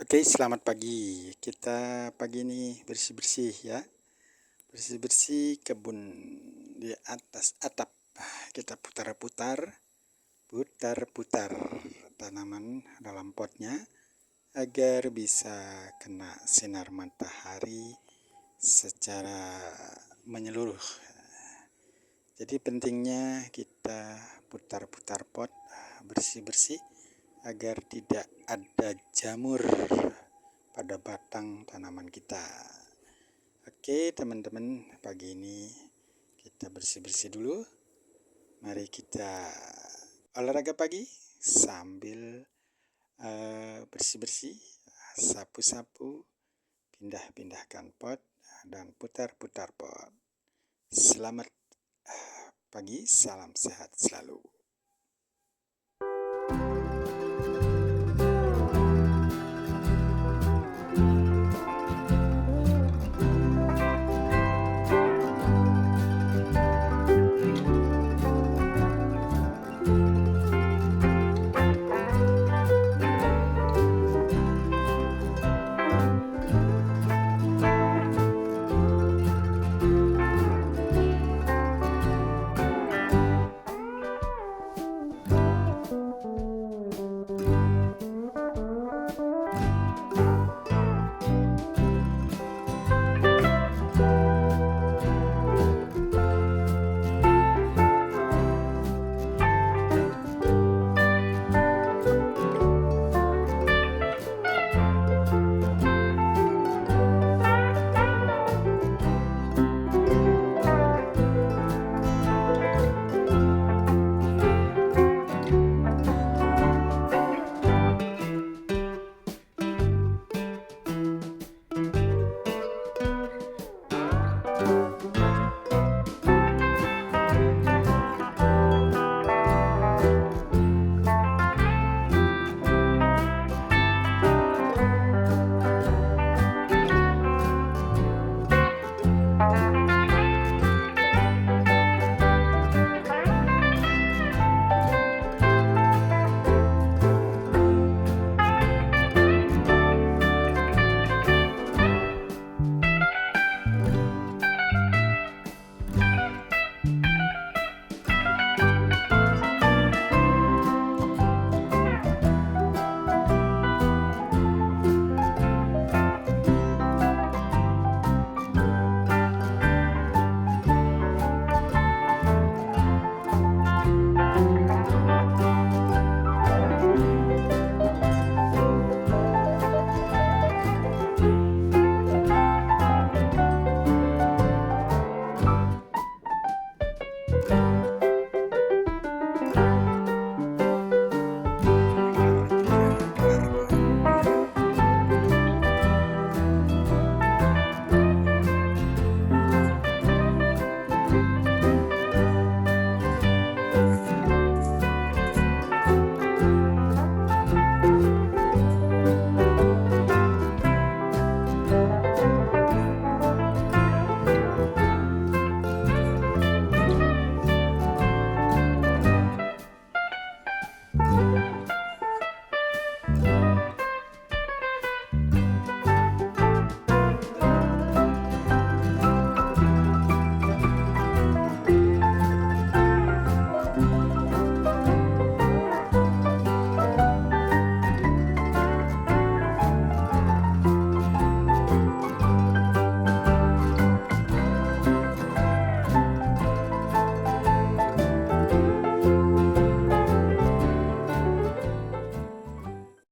Oke, selamat pagi. Kita pagi ini bersih-bersih ya. Bersih-bersih kebun di atas atap. Kita putar-putar tanaman dalam potnya agar bisa kena sinar matahari secara menyeluruh. Jadi pentingnya kita putar-putar pot, bersih-bersih agar tidak ada jamur pada batang tanaman kita. Oke teman-teman, pagi ini kita bersih-bersih dulu. Mari kita olahraga pagi sambil bersih-bersih, sapu-sapu, pindah-pindahkan pot, dan putar-putar pot. Selamat pagi, salam sehat selalu.